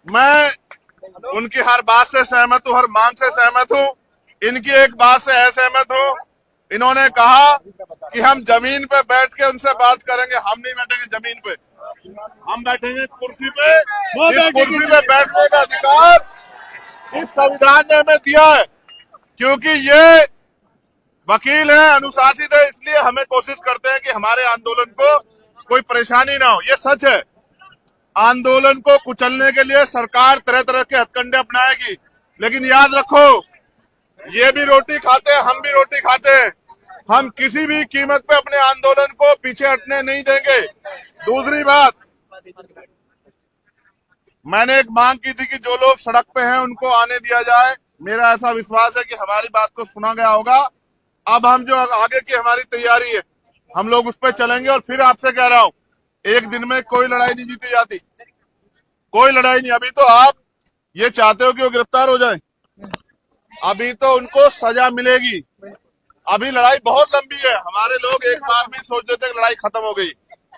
मैं उनकी हर बात से सहमत हूं, हर मांग से सहमत हूं। इनकी एक बात से असहमत हूं। इन्होंने कहा कि हम जमीन पे बैठ के उनसे बात करेंगे। हम नहीं बैठेंगे जमीन पे, हम बैठेंगे कुर्सी पे। इस कुर्सी पे बैठने का अधिकार इस संविधान ने हमें दिया है, क्योंकि ये वकील है, अनुशासित है। इसलिए हमें कोशिश करते हैं कि हमारे आंदोलन को कोई परेशानी ना हो। ये सच है, आंदोलन को कुचलने के लिए सरकार तरह तरह के हथकंडे अपनाएगी, लेकिन याद रखो, ये भी रोटी खाते हैं, हम भी रोटी खाते हैं। हम किसी भी कीमत पे अपने आंदोलन को पीछे हटने नहीं देंगे। दूसरी बात, मैंने एक मांग की थी कि जो लोग सड़क पे हैं उनको आने दिया जाए। मेरा ऐसा विश्वास है कि हमारी बात को सुना गया होगा। अब हम जो आगे की हमारी तैयारी है, हम लोग उस पर चलेंगे। और फिर आपसे कह रहा हूं, एक दिन में कोई लड़ाई नहीं जीती जाती, कोई लड़ाई नहीं। अभी तो आप ये चाहते हो कि वो गिरफ्तार हो जाए, अभी तो उनको सजा मिलेगी। अभी लड़ाई बहुत लंबी है। हमारे लोग एक बार में सोच लेते हैं कि लड़ाई खत्म हो गई।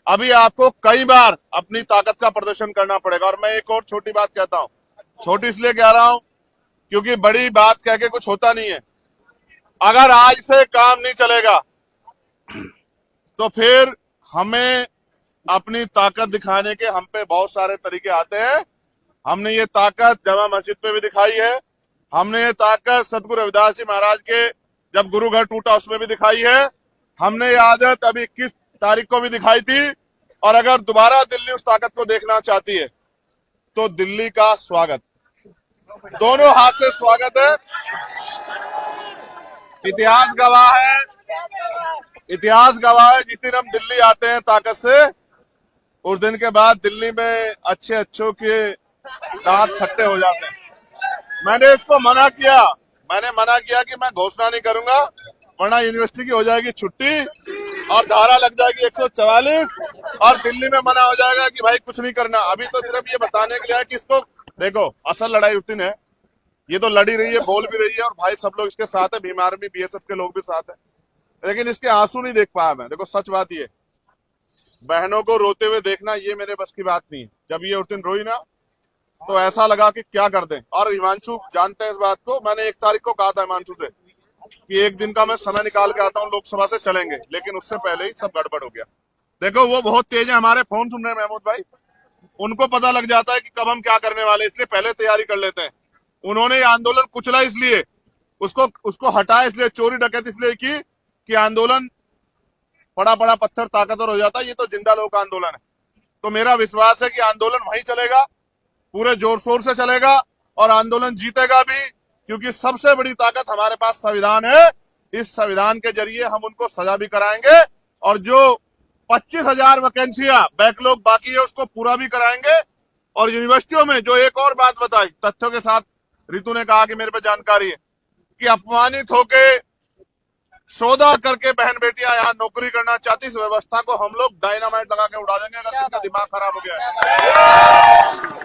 अभी आपको कई बार अपनी ताकत का प्रदर्शन करना पड़ेगा। और मैं एक और छोटी बात कहता हूं, छोटी इसलिए कह रहा हूं क्योंकि बड़ी बात कह के कुछ होता नहीं है। अगर आज से काम नहीं चलेगा तो फिर हमें अपनी ताकत दिखाने के हम पे बहुत सारे तरीके आते हैं। हमने ये ताकत जामा मस्जिद पे भी दिखाई है, हमने ये ताकत सदगुरु रविदास जी महाराज के जब गुरु घर टूटा उसमें भी दिखाई है, हमने ये आदत अभी 21 तारीख को भी दिखाई थी। और अगर दोबारा दिल्ली उस ताकत को देखना चाहती है तो दिल्ली का स्वागत, दोनों हाथ से स्वागत है। इतिहास गवाह है, इतिहास गवाह है, जिस दिन हम दिल्ली आते हैं ताकत से, उस दिन के बाद दिल्ली में अच्छे अच्छों के दांत खट्टे हो जाते हैं। मैंने इसको मना किया, मैंने मना किया कि मैं घोषणा नहीं करूंगा, वरना यूनिवर्सिटी की हो जाएगी छुट्टी और धारा लग जाएगी 144 और दिल्ली में मना हो जाएगा कि भाई कुछ नहीं करना। अभी तो सिर्फ ये बताने के लिए है कि इसको देखो, असल लड़ाई उस दिन है। ये तो लड़ी रही है, बोल भी रही है, और भाई सब लोग इसके साथ है, भीम आर्मी बीएसएफ के लोग भी साथ है, लेकिन इसके आंसू नहीं देख पाया मैं। देखो सच बात ये, बहनों को रोते हुए देखना ये मेरे बस की बात नहीं है। जब ये उस दिन रोई ना तो ऐसा लगा कि क्या कर दें। और हिमांशु जानते हैं इस बात को, मैंने 1 तारीख को कहा था हिमांशु से कि एक दिन का मैं समय निकाल के आता हूँ, लोकसभा से चलेंगे, लेकिन उससे पहले ही सब गड़बड़ हो गया। देखो वो बहुत तेज है, हमारे फोन सुन रहे हैं महमूद भाई, उनको पता लग जाता है कि कब हम क्या करने वाले, इसलिए पहले तैयारी कर लेते हैं। उन्होंने ये आंदोलन कुचला इसलिए, उसको हटाया इसलिए, चोरी डकैती इसलिए की कि आंदोलन बड़ा बड़ा पत्थर ताकतवर हो जाता है। ये तो जिंदा लोग का आंदोलन है। तो मेरा विश्वास है कि आंदोलन वहीं चलेगा, पूरे जोर शोर से चलेगा और आंदोलन जीतेगा भी, क्योंकि सबसे बड़ी ताकत हमारे पास संविधान है। इस संविधान के जरिए हम उनको सजा भी कराएंगे और जो 25,000 वैकेंसियां बैकलॉग बाकी है उसको पूरा भी कराएंगे। और यूनिवर्सिटियों में जो एक और बात बताई तथ्यों के साथ, रितु ने कहा कि मेरे पे जानकारी है कि अपमानित होके सौदा करके बहन बेटियां यहाँ नौकरी करना चाहती, इस व्यवस्था को हम लोग डायनामाइट लगा के उड़ा देंगे अगर किसका दिमाग खराब हो गया है।